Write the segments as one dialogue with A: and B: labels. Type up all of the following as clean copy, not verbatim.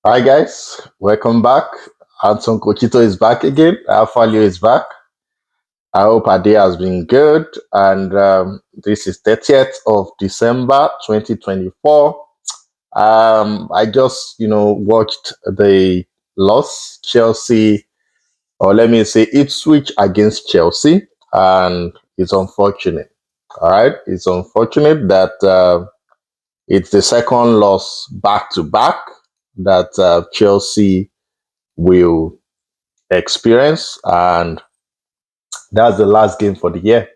A: Hi guys, welcome back. Anton Kochito is back again. Alfalio is back. I hope our day has been good. And this is 30th of December 2024. I just, watched the loss, Chelsea, or let me say Ipswich against Chelsea. And it's unfortunate. All right. It's unfortunate that it's the second loss back to back that Chelsea will experience, and that's the last game for the year.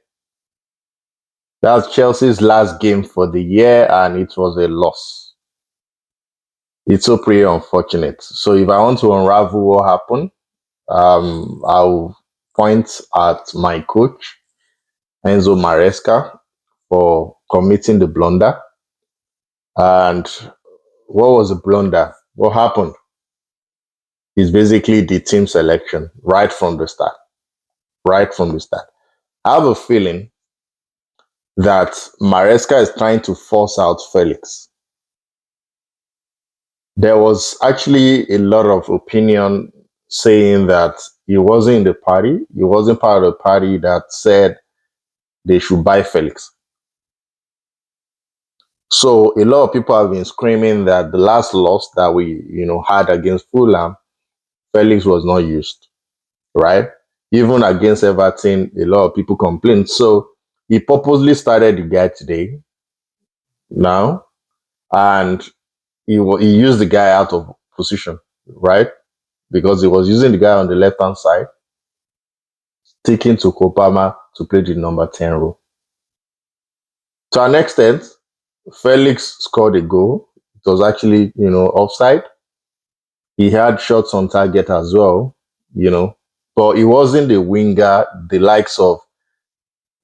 A: That's Chelsea's last game for the year, and it was a loss. It's so pretty unfortunate. So, if I want to unravel what happened, I'll point at my coach, Enzo Maresca, for committing the blunder. And what was the blunder? What happened? Is basically the team selection right from the start. Right from the start. I have a feeling that Maresca is trying to force out Felix. There was actually a lot of opinion saying that he wasn't in the party. He wasn't part of the party that said they should buy Felix. So a lot of people have been screaming that the last loss that we, had against Fulham, Felix was not used, right? Even against Everton, a lot of people complained. So he purposely started the guy today now, and he used the guy out of position, right? Because he was using the guy on the left hand side, taking to Kopama to play the number 10 role. To an extent, Felix scored a goal. It was actually, offside. He had shots on target as well, but he wasn't the winger, the likes of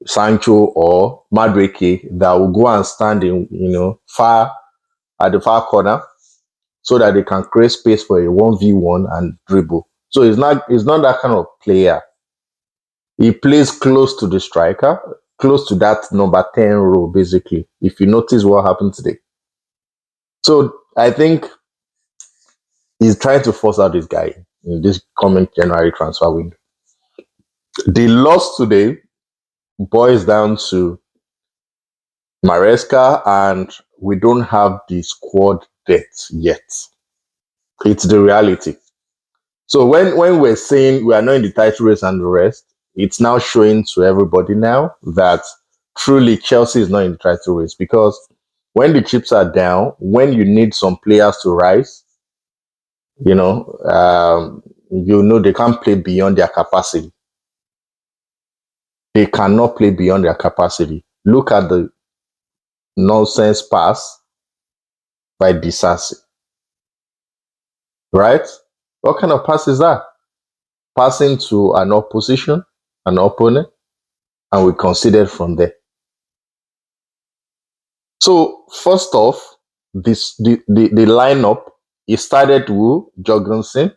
A: Sancho or Madrike that will go and stand in, far at the far corner so that they can create space for a 1v1 and dribble. So he's not that kind of player. He plays close to the striker, close to that number 10 role, basically, if you notice what happened today. So I think he's trying to force out this guy in this coming January transfer window. The loss today boils down to Maresca, and we don't have the squad depth yet. It's the reality. So when we're saying we are not in the title race and the rest, it's now showing to everybody now that truly Chelsea is not in the title race, because when the chips are down, when you need some players to rise, they can't play beyond their capacity. They cannot play beyond their capacity. Look at the nonsense pass by Disasi, right? What kind of pass is that? Passing to an opposition, an opponent, and we conceded from there. So first off, the lineup, it started with Jorgensen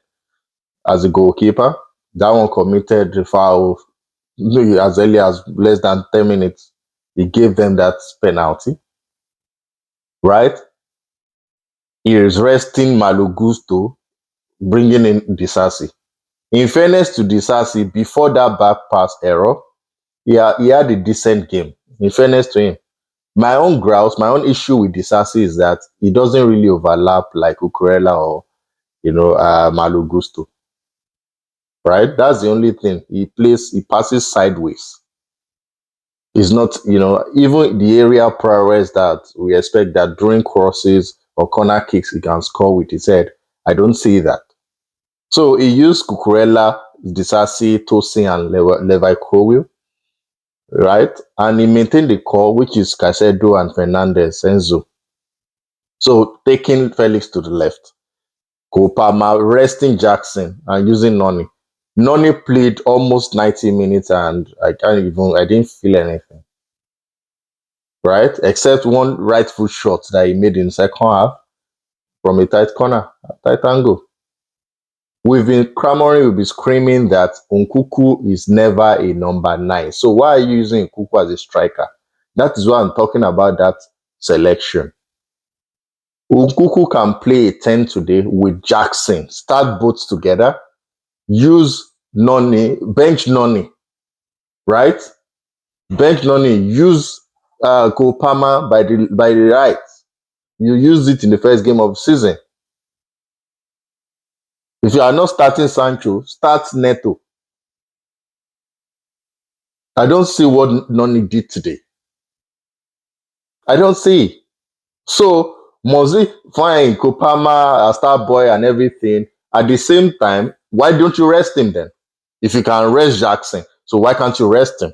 A: as a goalkeeper. That one committed the foul as early as less than 10 minutes. He gave them that penalty, right? He is resting Malogusto, bringing in Disasi. In fairness to Disasi, before that back pass error, he had a decent game. In fairness to him, my own issue with Disasi is that he doesn't really overlap like Ukurela or Malo Gusto, right? That's the only thing. He passes sideways. It's not, even the area prowess that we expect that during crosses or corner kicks he can score with his head. I don't see that. So he used Cucurella, Disasi, Tosin, and Levi Crowell, right? And he maintained the core, which is Caicedo and Fernandez, Enzo. So taking Felix to the left, Kopama resting Jackson and using Noni. Noni played almost 90 minutes, and I didn't feel anything, right? Except one right foot shot that he made in the second half from a tight corner, a tight angle. We've been screaming that Nkuku is never a number 9. So why are you using Nkuku as a striker? That is why I'm talking about that selection. Nkuku can play a 10 today with Jackson. Start both together. Use Noni, bench Noni, right? Bench Noni. Use Kopama by the right. You used it in the first game of the season. If you are not starting Sancho, start Neto. I don't see what Noni did today. I don't see. So Mozi, fine, Kopama, a star boy and everything. At the same time, why don't you rest him then? If you can rest Jackson, so why can't you rest him?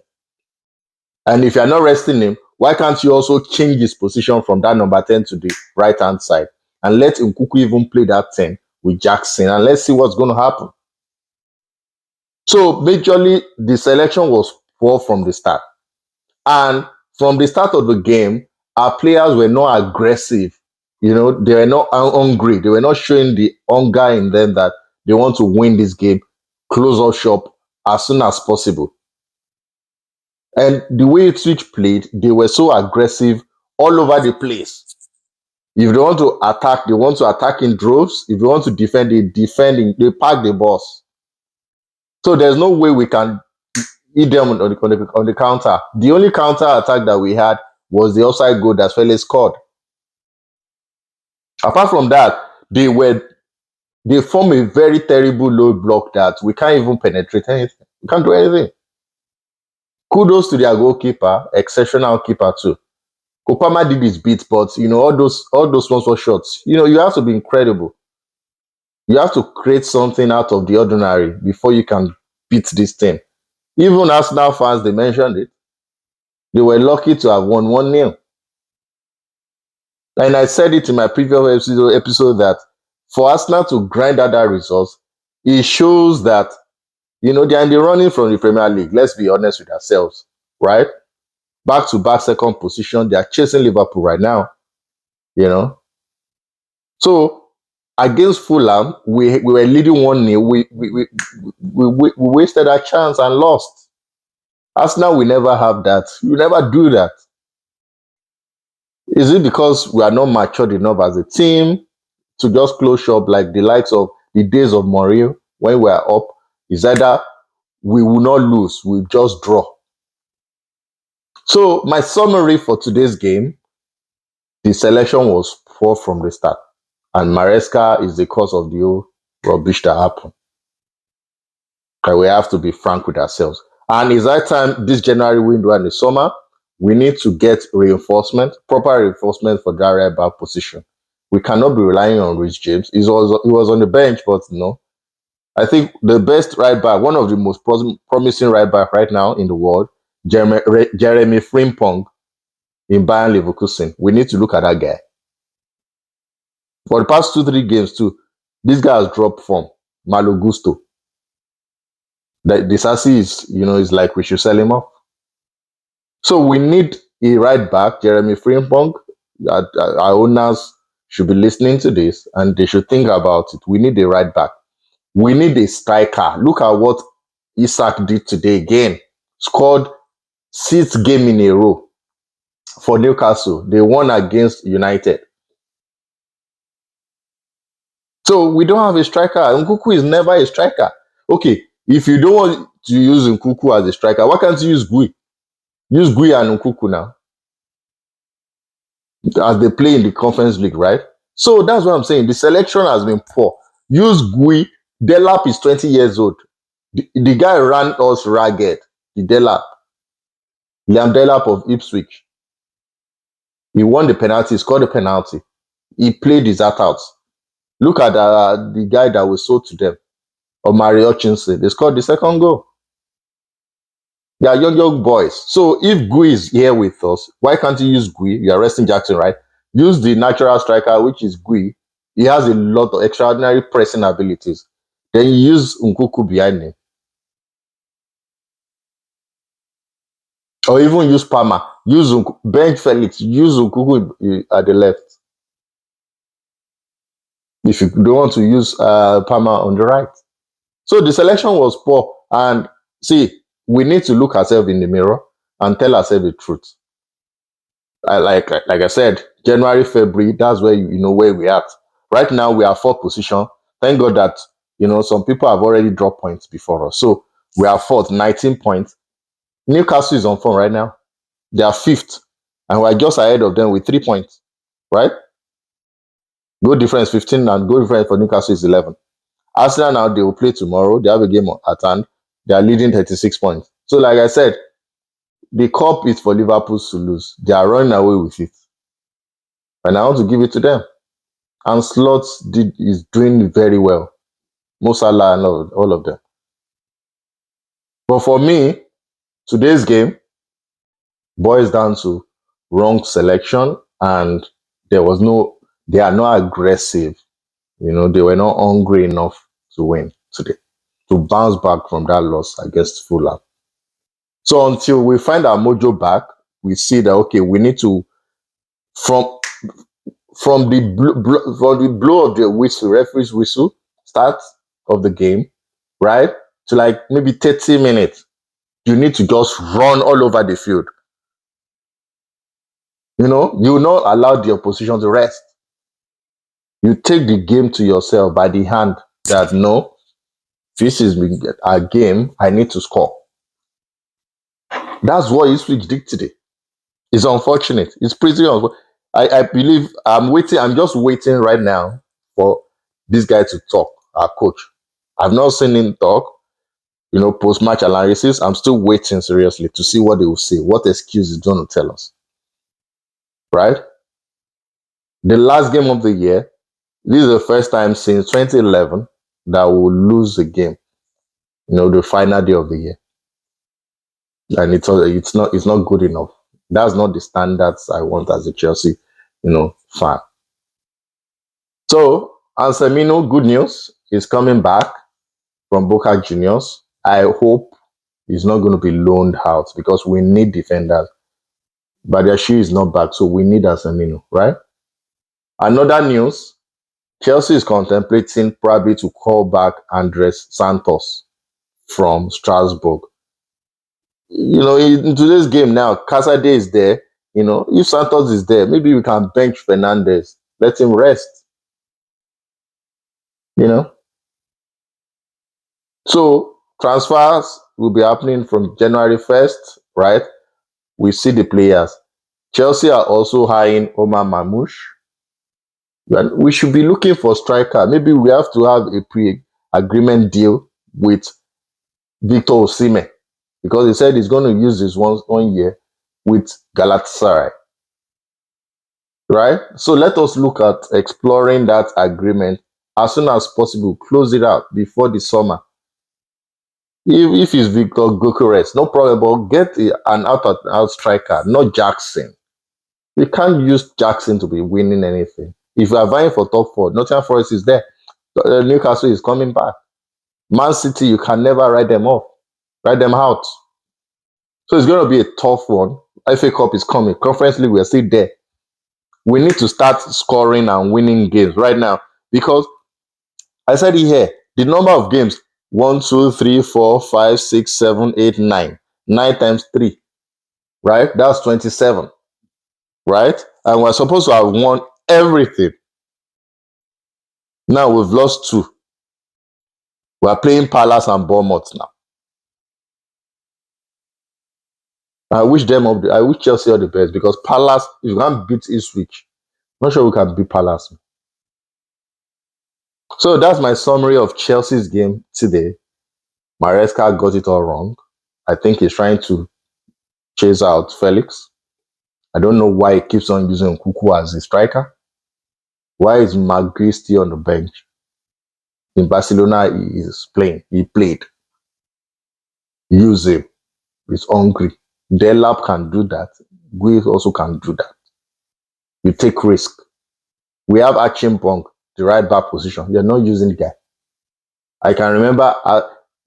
A: And if you're not resting him, why can't you also change his position from that number 10 to the right hand side and let Nkuku even play that 10 with Jackson and let's see what's going to happen. So majorly the selection was poor from the start. And from the start of the game, our players were not aggressive. You know, they were not hungry. They were not showing the hunger in them that they want to win this game, close up shop as soon as possible. And the way Ipswich played, they were so aggressive all over the place. If they want to attack, they want to attack in droves. If they want to defend, they pack the boss. So there's no way we can eat them on the counter. The only counter attack that we had was the offside goal that Felix scored. Apart from that, they form a very terrible low block that we can't even penetrate anything. We can't do anything. Kudos to their goalkeeper, exceptional keeper too. Kopama did his bit, but you know, all those ones were shots. You know, you have to be incredible. You have to create something out of the ordinary before you can beat this thing. Even Arsenal fans, they mentioned it. They were lucky to have won 1-0. And I said it in my previous episode that for Arsenal to grind out that result, it shows that, you know, they're in the running from the Premier League. Let's be honest with ourselves, right? Back to back second position. They are chasing Liverpool right now, you know. So against Fulham, we were leading 1-0. We wasted our chance and lost. Arsenal will never have that. You never do that. Is it because we are not matured enough as a team to just close shop like the likes of the days of Mourinho when we are up? Is either we will not lose, we'll just draw. So my summary for today's game, the selection was poor from the start. And Maresca is the cause of the whole rubbish that happened. And we have to be frank with ourselves. And it's that time, this January window and the summer, we need to get reinforcement, proper reinforcement for that right back position. We cannot be relying on Rich James. He was on the bench, but no. I think the best right back, one of the most promising right back right now in the world, Jeremy Frimpong in Bayern Leverkusen. We need to look at that guy. For the past 2-3 games too, this guy has dropped from Malo Gusto. The Sassi is like we should sell him off. So we need a right back, Jeremy Frimpong. Our owners should be listening to this and they should think about it. We need a right back. We need a striker. Look at what Isak did today again. Scored 6 games in a row for Newcastle. They won against United. So we don't have a striker. Nkuku is never a striker. Okay, if you don't want to use Nkuku as a striker, why can't you use Gui? Use Gui and Nkuku now. As they play in the Conference League, right? So that's what I'm saying. The selection has been poor. Use Gui. Delap is 20 years old. The guy ran us ragged. The Delap. Liam Delap of Ipswich. He won the penalty, scored the penalty. He played his heart out. Look at the guy that was sold to them, Omari Hutchinson. They scored the second goal. They are young boys. So if Gui is here with us, why can't you use Gui? You are resting Jackson, right? Use the natural striker, which is Gui. He has a lot of extraordinary pressing abilities. Then you use Nkuku behind him. Or even use Palmer. Use bench Felix. Use Nkuku at the left. If you don't want to use Palmer on the right. So the selection was poor. And see, we need to look ourselves in the mirror and tell ourselves the truth. Like I said, January, February, that's where you know where we at. Right now we are fourth position. Thank God that some people have already dropped points before us. So we are fourth, 19 points. Newcastle is on form right now. They are fifth, and we're just ahead of them with 3 points. Right? Goal difference 15, and goal difference for Newcastle is 11. Arsenal now they will play tomorrow. They have a game at hand. They are leading 36 points. So, like I said, the cup is for Liverpool to lose. They are running away with it, and I want to give it to them. And Slots is doing very well. Mo Salah and all of them. But for me, today's game boils down to wrong selection, and they are not aggressive. They were not hungry enough to win today, to bounce back from that loss against Fulham. So until we find our mojo back, we see that okay, we need to from from the blow of the whistle, referee's whistle, start of the game, right? To like maybe 30 minutes, you need to just run all over the field. You will not allow the opposition to rest. You take the game to yourself by the hand that no, this is a game, I need to score. That's what Ipswich did today. It's unfortunate. It's pretty unfortunate. I believe I'm just waiting right now for this guy to talk, our coach. I've not seen him talk, post-match analysis. I'm still waiting seriously to see what they will say, what excuse he's going to tell us. Right? The last game of the year, this is the first time since 2011 that we'll lose a game, the final day of the year. And it's not good enough. That's not the standards I want as a Chelsea, fan. So, Anselmino, good news, is coming back from Boca Juniors. I hope he's not going to be loaned out because we need defenders. Badiashile is not back, so we need Anselmino, right? Another news, Chelsea is contemplating probably to call back Andres Santos from Strasbourg. In today's game now, Casade is there. If Santos is there, maybe we can bench Fernandez, let him rest. So transfers will be happening from January 1st, right? We see the players. Chelsea are also hiring Omar Mamouche. We should be looking for striker. Maybe we have to have a pre-agreement deal with Victor Osimhen because he said he's going to use this one year with Galatasaray. Right? So let us look at exploring that agreement as soon as possible. Close it out before the summer. If it's Victor Gyökeres, no problem, but get an out striker, not Jackson. We can't use Jackson to be winning anything. If we are vying for top four, Nottingham Forest is there. Newcastle is coming back. Man City, you can never write them off, write them out. So it's going to be a tough one. FA Cup is coming. Conference League, we're still there. We need to start scoring and winning games right now because I said it here, the number of games 1, 2, 3, 4, 5, 6, 7, 8, 9. 9 times 3, right? That's 27, right? And we're supposed to have won everything. Now we've lost 2. We're playing Palace and Bournemouth now. I wish Chelsea all the best because Palace, if you can't beat Ipswich, I'm not sure we can beat Palace. So that's my summary of Chelsea's game today. Maresca got it all wrong. I think he's trying to chase out Felix. I don't know why he keeps on using Kuku as a striker. Why is Magui still on the bench? In Barcelona, he is playing. He played. Use him. He's hungry. Delap can do that. Gui also can do that. You take risk. We have Achimpong, the right back position. You're not using the guy. I can remember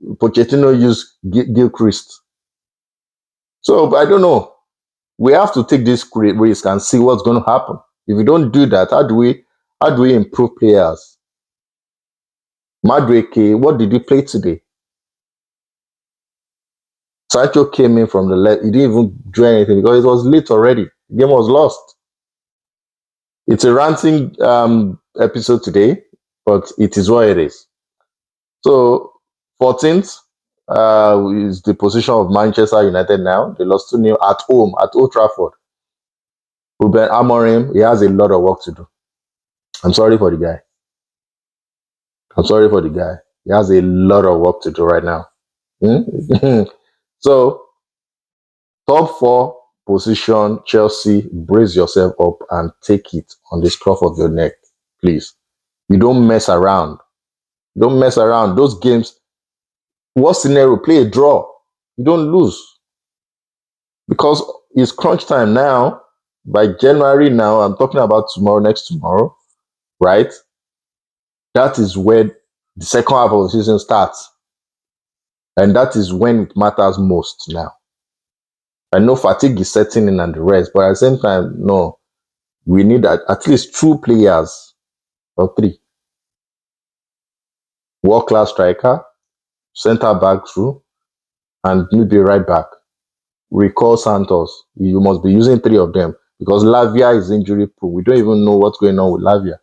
A: Pochettino used Gilchrist. So I don't know. We have to take this risk and see what's going to happen. If we don't do that, how do we improve players? Madueke, what did he play today? Sancho came in from the left. He didn't even do anything because it was late already. The game was lost. It's a ranting episode today, but it is what it is. So 14th is the position of Manchester United now. They lost 2-0 at home at Old Trafford. Ruben Amorim, he has a lot of work to do. I'm sorry for the guy. I'm sorry for the guy. He has a lot of work to do right now. So, top four position, Chelsea, brace yourself up and take it on the scruff of your neck, please. You don't mess around. Don't mess around. Those games, worst scenario, play a draw. You don't lose. Because it's crunch time now. By January now, I'm talking about tomorrow, next tomorrow, right? That is where the second half of the season starts. And that is when it matters most now. I know fatigue is setting in and the rest, but at the same time, no, we need at least two players or three. World class striker, center back through, and maybe right back. Recall Santos. You must be using three of them because Lavia is injury proof. We don't even know what's going on with Lavia.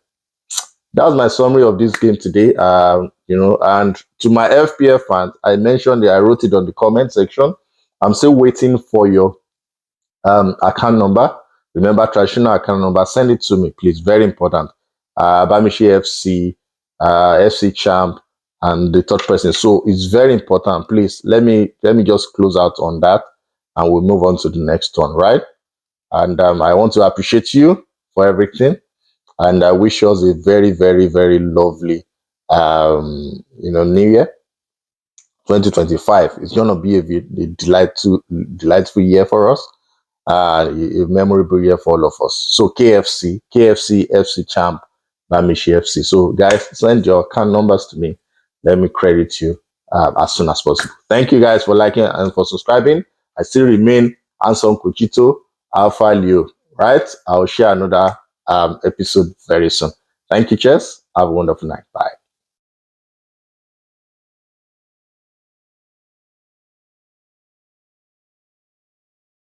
A: That was my summary of this game today. And to my FPF fans, I mentioned it, I wrote it on the comment section. I'm still waiting for your account number. Remember, traditional account number, send it to me, please. Very important. Bamishi FC, FC Champ, and the third person. So it's very important. Please let me just close out on that, and we'll move on to the next one, right? And I want to appreciate you for everything, and I wish us a very, very, very lovely, New Year. 2025 is going to be a delightful year for us, a memorable year for all of us. So KFC, FC Champ, Bamishi FC. So guys, send your account numbers to me. Let me credit you as soon as possible. Thank you guys for liking and for subscribing. I still remain Anson Kuchito, Alpha Leo, right? I'll share another episode very soon. Thank you, cheers. Have a wonderful night. Bye.